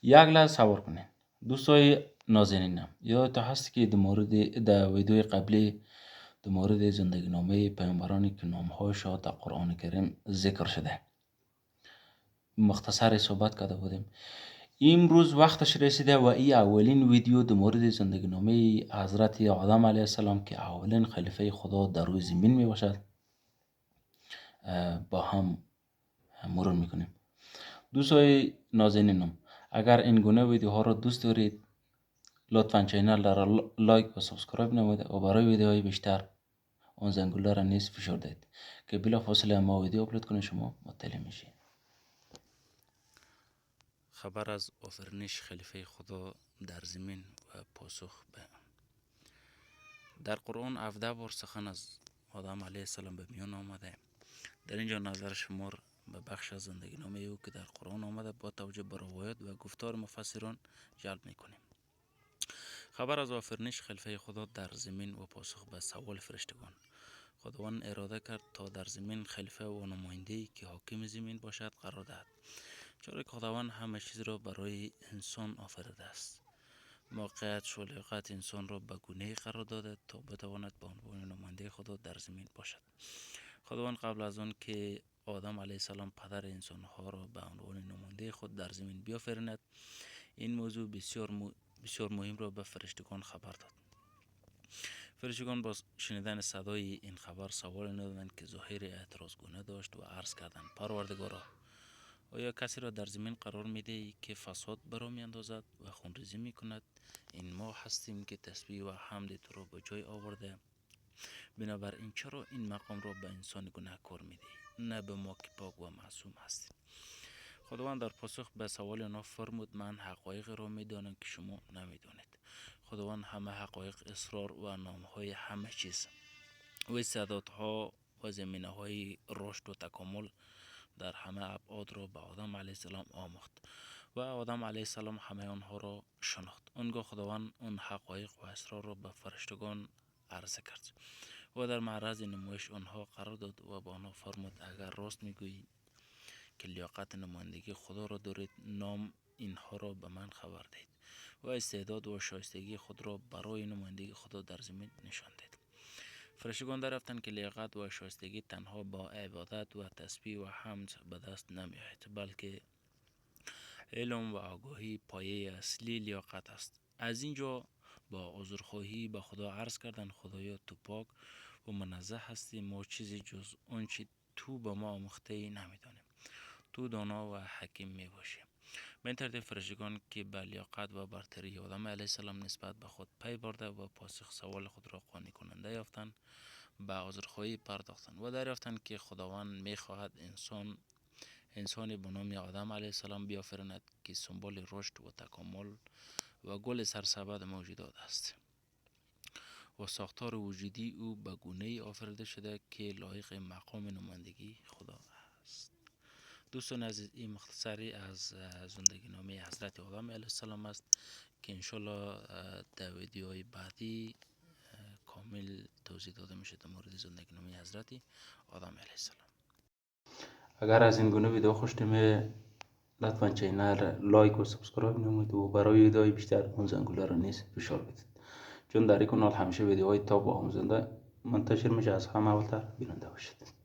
یک لحظه صبر کنین دوستای نازنینم. یادتون هست که در ویدیوی قبلی در مورد زندگی نامه پیامبرانی که نامهایشان در قرآن کریم ذکر شده مختصر صحبت کرده بودیم. امروز وقتش رسیده و این اولین ویدیو در مورد زندگی نامه حضرت آدم علیه السلام که اولین خلیفه خدا در روی زمین می باشد با هم مرور میکنیم. دوستای نازنینم، اگر این گونه ویدیوها را دوست دارید لطفاً چینل را لایک و سابسکرایب نمایید و برای ویدیوهای بیشتر اون زنگوله را نیز فشار دهید که بلا فاصله ما ویدیو اپلود کنیم شما مطلع میشید. خبر از آفرینش خلیفه خدا در زمین و پاسخ به در قرآن 17 بار سخن از آدم علیه السلام به میان آمده. در اینجا نظر شمار به بخش از زندگی نامه او که در قرآن آمده با توجه به روایات و گفتار مفسران جلب میکنیم. خبر از آفرینش خلیفه خدا در زمین و پاسخ به سوال فرشتگان. خداوند اراده کرد تا در زمین خلیفه و نماینده‌ای که حاکم زمین باشد قرار دهد، چرا که خداوند همه چیز را برای انسان آفریده است. موقعیت و لیاقت انسان را به گونه‌ای قرار داده تا بتواند به عنوان نماینده خدا در زمین باشد. خداوند قبل از آن که آدم علیه السلام پدر انسانها را به عنوان نماینده خود در زمین بیافریند این موضوع بسیار مهم را به فرشتگان خبر داد. فرشتگان با شنیدن صدای این خبر سوال نمودند که ظاهر اعتراضگونه داشت و عرض کردند: پروردگارا، آیا کسی را در زمین قرار می‌دهی که فساد برا می‌اندازد و خونریزی می‌کند؟ این ما هستیم که تسبیح و حمد تو را به جای آورده، بنابراین چرا این مقام را به انسان گناهکار می‌دهی؟ نه به ما که پاک و معصوم هستیم. خداوند در پاسخ به سوال آنها فرمود: من حقایق را می‌دانم که شما نمی‌دانید. خداوند همه حقایق، اسرار و نام‌های همه چیز و استعدادها و زمینه‌های رشد و تکامل در همه ابعاد را به آدم علیه السلام آموخت و آدم علیه السلام همه آنها را شناخت. آنگاه خداوند آن حقایق و اسرار را به فرشتگان عرضه کرد و در معرض نمایش آنها قرار داد و به آنها فرمود: اگر راست میگویی که لیاقت نمایندگی خدا را دارید، نام اینها را به من خبر دهید و استعداد و شایستگی خود را برای نمایندگی خدا در زمین نشان دهید. فرشتگان دریافتند که لیاقت و شایستگی تنها با عبادت و تسبیح و حمد به دست نمی آید، بلکه علم و آگاهی پایه اصلی لیاقت است. از اینجا با عذرخواهی به خدا عرض کردند: خدایا، تو پاک و منزه هستی، ما چیزی جز آنچه تو به ما آموخته ای نمیدانیم. تو دانا و حکیم می باشی. به این ترتیب فرشتگان که به لیاقت و برتری آدم علیه السلام نسبت به خود پی برده و پاسخ سوال خود را قانع کننده یافتند، به عذرخواهی پرداختند و دریافتند که خداوند می خواهد انسانی به نام آدم علیه السلام بیافریند که سمبل رشد و تکامل و گل سرسبد موجودات است و ساختار وجودی او به گونه‌ای آفریده شده که لایق مقام نمایندگی خدا است. دوستان عزیز، این مختصری از زندگی نامه حضرت آدم علیه السلام است که انشالله در ویدیوهای بعدی کامل توضیح داده میشه در مورد زندگی نامه حضرت آدم علیه السلام. اگر از این گونه ویدیو خوشتونه لطفاً چینل لایک و سابسکرایب نمایید و برای ویدیوهای بیشتر اون زنگوله را نیز فشار بدید، چون در این کانال همیشه ویدیوهای تاپ و آموزنده منتشر میشه. از همه اولتر بیننده باشید.